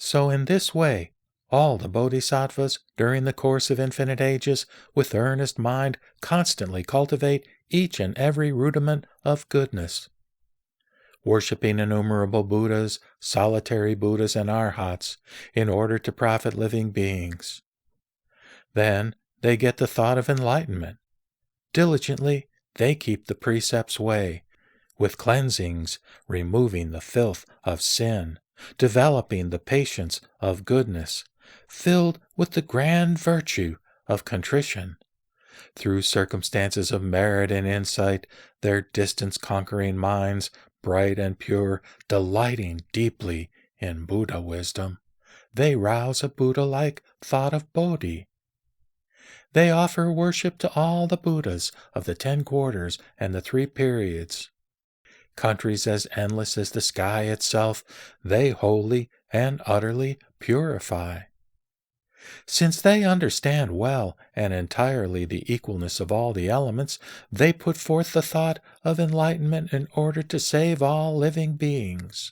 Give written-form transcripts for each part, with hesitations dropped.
So in this way, all the bodhisattvas during the course of infinite ages, with earnest mind, constantly cultivate each and every rudiment of goodness, worshipping innumerable Buddhas, solitary Buddhas, and Arhats, in order to profit living beings. Then they get the thought of enlightenment. Diligently they keep the precepts way, with cleansings, removing the filth of sin, developing the patience of goodness, filled with the grand virtue of contrition. Through circumstances of merit and insight, their distance-conquering minds, bright and pure, delighting deeply in Buddha wisdom, they rouse a Buddha-like thought of Bodhi. They offer worship to all the Buddhas of the 10 quarters and the 3 periods. Countries as endless as the sky itself, they wholly and utterly purify. Since they understand well and entirely the equalness of all the elements, they put forth the thought of enlightenment in order to save all living beings.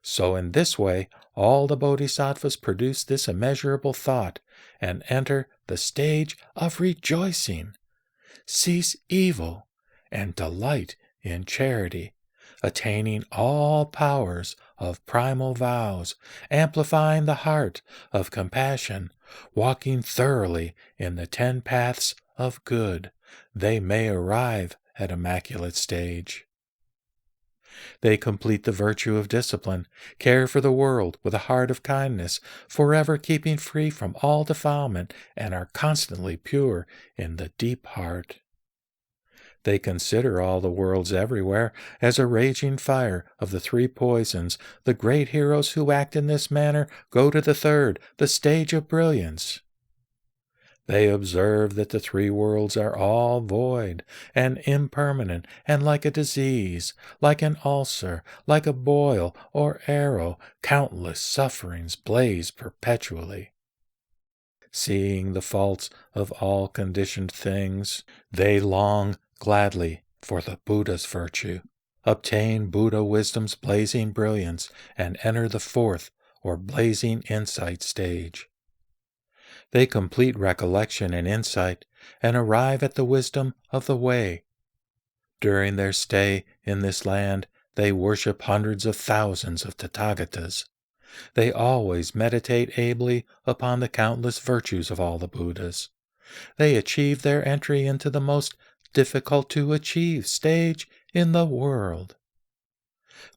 So in this way, all the bodhisattvas produce this immeasurable thought and enter the stage of rejoicing, cease evil, and delight in charity, attaining all powers of primal vows, amplifying the heart of compassion, walking thoroughly in the 10 paths of good, they may arrive at immaculate stage. They complete the virtue of discipline, care for the world with a heart of kindness, forever keeping free from all defilement, and are constantly pure in the deep heart. They consider all the worlds everywhere as a raging fire of the 3 poisons. The great heroes who act in this manner go to the 3rd, the stage of brilliance. They observe that the 3 worlds are all void and impermanent, and like a disease, like an ulcer, like a boil or arrow, countless sufferings blaze perpetually. Seeing the faults of all conditioned things, they long gladly for the Buddha's virtue, obtain Buddha wisdom's blazing brilliance, and enter the 4th or blazing insight stage. They complete recollection and insight and arrive at the wisdom of the way. During their stay in this land, they worship hundreds of thousands of Tathagatas. They always meditate ably upon the countless virtues of all the Buddhas. They achieve their entry into the most difficult to achieve stage in the world.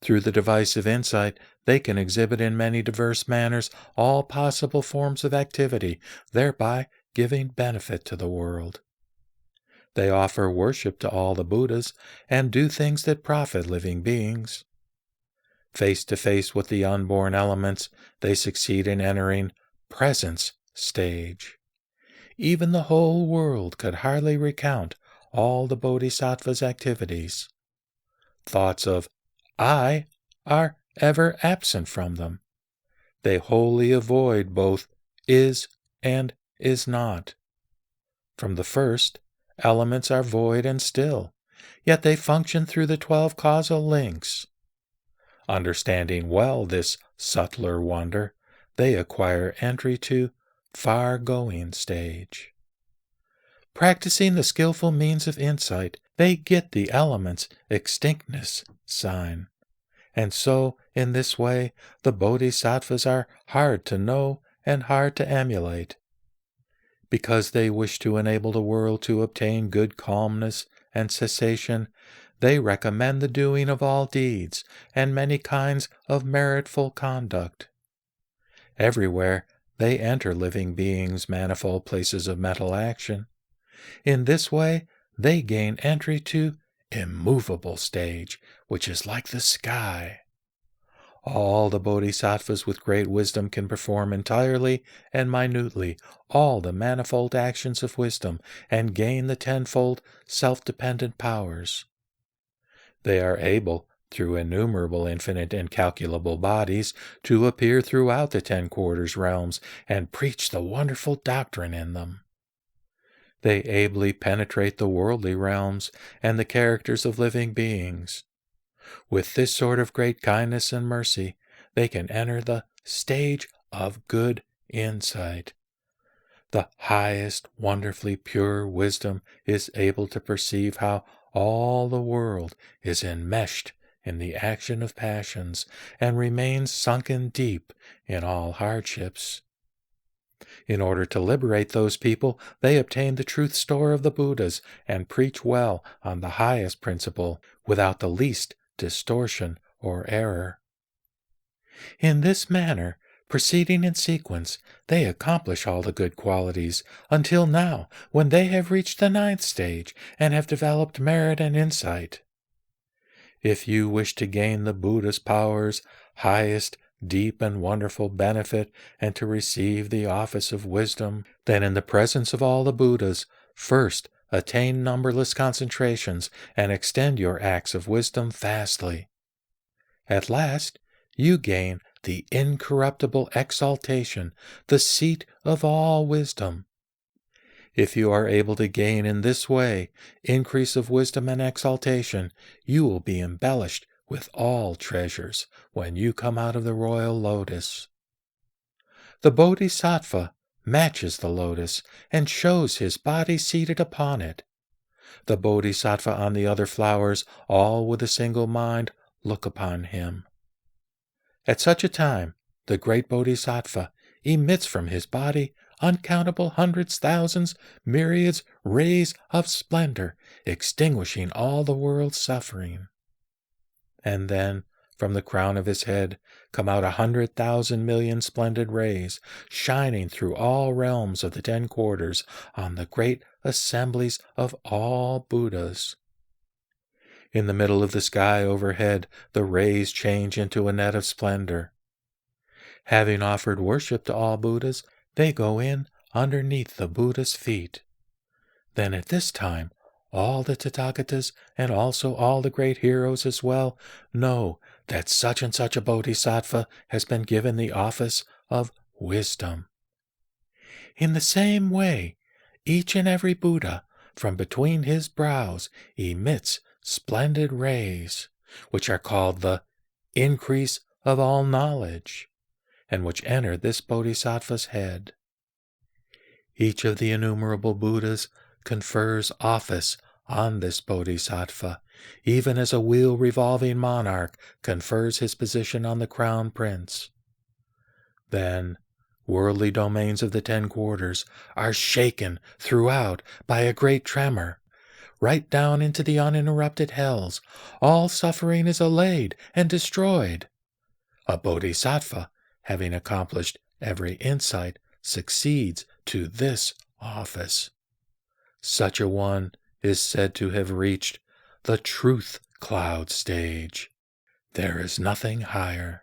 Through the device of insight, they can exhibit in many diverse manners all possible forms of activity, thereby giving benefit to the world. They offer worship to all the Buddhas and do things that profit living beings. Face to face with the unborn elements, they succeed in entering presence stage. Even the whole world could hardly recount all the bodhisattva's activities. Thoughts of I are ever absent from them. They wholly avoid both is and is not. From the first, elements are void and still, yet they function through the 12 causal links. Understanding well this subtler wonder, they acquire entry to far-going stage. Practicing the skillful means of insight, they get the element's extinctness sign. And so, in this way, the bodhisattvas are hard to know and hard to emulate. Because they wish to enable the world to obtain good calmness and cessation, they recommend the doing of all deeds and many kinds of meritful conduct. Everywhere they enter living beings' manifold places of mental action. In this way, they gain entry to immovable stage, which is like the sky. All the bodhisattvas with great wisdom can perform entirely and minutely all the manifold actions of wisdom and gain the 10-fold self-dependent powers. They are able, through innumerable infinite incalculable bodies, to appear throughout the 10 quarters realms and preach the wonderful doctrine in them. They ably penetrate the worldly realms and the characters of living beings. With this sort of great kindness and mercy, they can enter the stage of good insight. The highest, wonderfully pure wisdom is able to perceive how all the world is enmeshed in the action of passions and remains sunken deep in all hardships. In order to liberate those people, they obtain the truth store of the Buddhas and preach well on the highest principle without the least distortion or error. In this manner, proceeding in sequence, they accomplish all the good qualities until now, when they have reached the 9th stage and have developed merit and insight. If you wish to gain the Buddha's powers, highest, deep and wonderful benefit, and to receive the office of wisdom, then in the presence of all the Buddhas, first attain numberless concentrations and extend your acts of wisdom fastly. At last, you gain the incorruptible exaltation, the seat of all wisdom. If you are able to gain in this way increase of wisdom and exaltation, you will be embellished with all treasures when you come out of the royal lotus. The bodhisattva matches the lotus and shows his body seated upon it. The bodhisattva on the other flowers, all with a single mind, look upon him. At such a time, the great bodhisattva emits from his body uncountable hundreds, thousands, myriads rays of splendor, extinguishing all the world's suffering. And then, from the crown of his head, come out 100,000 million splendid rays, shining through all realms of the 10 quarters on the great assemblies of all Buddhas. In the middle of the sky overhead, the rays change into a net of splendor. Having offered worship to all Buddhas, they go in underneath the Buddha's feet. Then at this time, all the Tathagatas, and also all the great heroes as well, know that such and such a bodhisattva has been given the office of wisdom. In the same way, each and every Buddha, from between his brows, emits splendid rays, which are called the increase of all knowledge, and which enter this bodhisattva's head. Each of the innumerable Buddhas confers office on this bodhisattva, even as a wheel-revolving monarch confers his position on the crown prince. Then, worldly domains of the 10 quarters are shaken throughout by a great tremor. Right down into the uninterrupted hells, all suffering is allayed and destroyed. A bodhisattva, having accomplished every insight, succeeds to this office. Such a one is said to have reached the truth cloud stage. There is nothing higher.